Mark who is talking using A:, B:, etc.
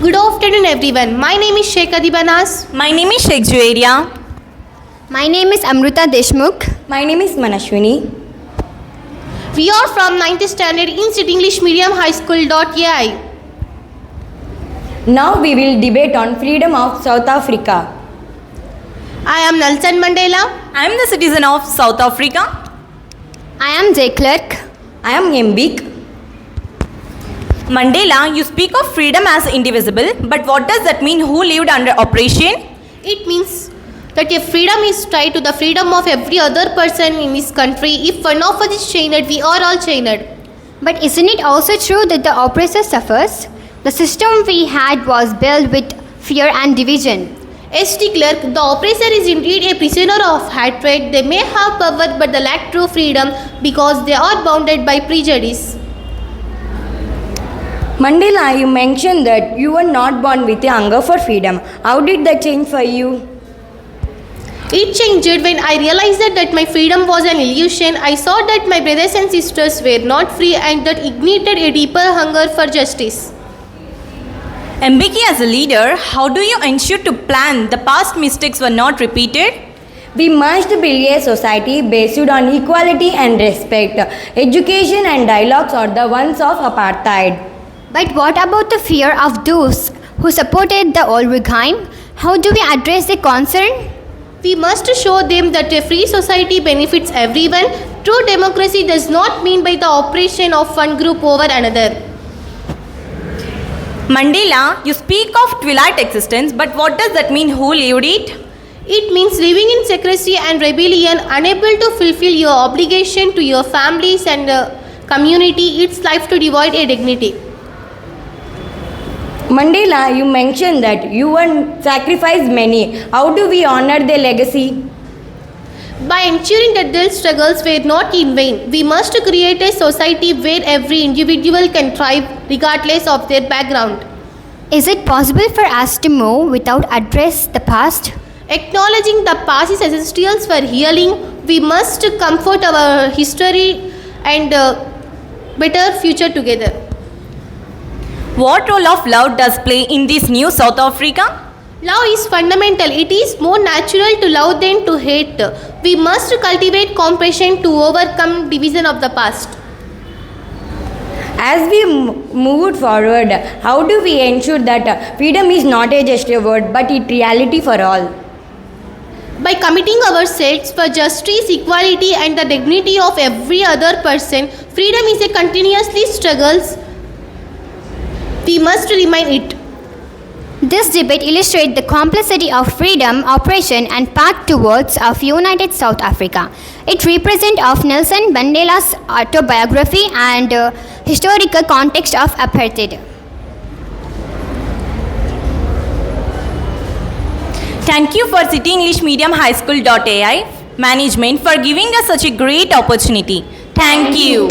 A: Good afternoon, everyone. My name is Sheikh Adibanas.
B: My name is Sheikh Juwaria.
C: My name is Amruta Deshmukh.
B: My name is Manashwini.
A: We are from 9th standard in City English Medium High School.ai.
B: Now we will debate on freedom of South Africa.
A: I am Nelson Mandela.
B: I am the citizen of South Africa.
C: I am J. Clerk.
B: I am Mbik. Mandela, you speak of freedom as indivisible, but what does that mean? Who lived under oppression?
A: It means that if freedom is tied to the freedom of every other person in this country, if one of us is chained, we are all chained.
C: But isn't it also true that the oppressor suffers? The system we had was built with fear and division.
A: S.T. Clerk, the oppressor is indeed a prisoner of hatred. They may have power, but they lack true freedom because they are bounded by prejudice.
B: Mandela, you mentioned that you were not born with a hunger for freedom. How did that change for you?
A: It changed when I realized that my freedom was an illusion. I saw that my brothers and sisters were not free and that ignited a deeper hunger for justice.
B: Mbiki, as a leader, how do you ensure to plan the past mistakes were not repeated? We must build a society based on equality and respect. Education and dialogues are the ones of apartheid.
C: But what about the fear of those who supported the old regime? How do we address the concern?
A: We must show them that a free society benefits everyone. True democracy does not mean by the oppression of one group over another.
B: Mandela, you speak of twilight existence, but what does that mean? Who lived it?
A: It means living in secrecy and rebellion, unable to fulfill your obligation to your families and community, its life to devoid a dignity.
B: Mandela, you mentioned that you sacrificed many. How do we honor their legacy?
A: By ensuring that their struggles were not in vain, we must create a society where every individual can thrive regardless of their background.
C: Is it possible for us to move without address the past?
A: Acknowledging the past is essential for healing. We must comfort our history and better future together.
B: What role of love does play in this new South Africa?
A: Love is fundamental. It is more natural to love than to hate. We must cultivate compassion to overcome division of the past.
B: As we move forward, how do we ensure that freedom is not just a word but a reality for all?
A: By committing ourselves for justice, equality and the dignity of every other person, freedom is a continuously struggles. We must remind it.
C: This debate illustrates the complexity of freedom, oppression, and path towards a united South Africa. It represents of Nelson Mandela's autobiography and historical context of apartheid.
B: Thank you for City English Medium High School.ai management for giving us such a great opportunity. Thank you.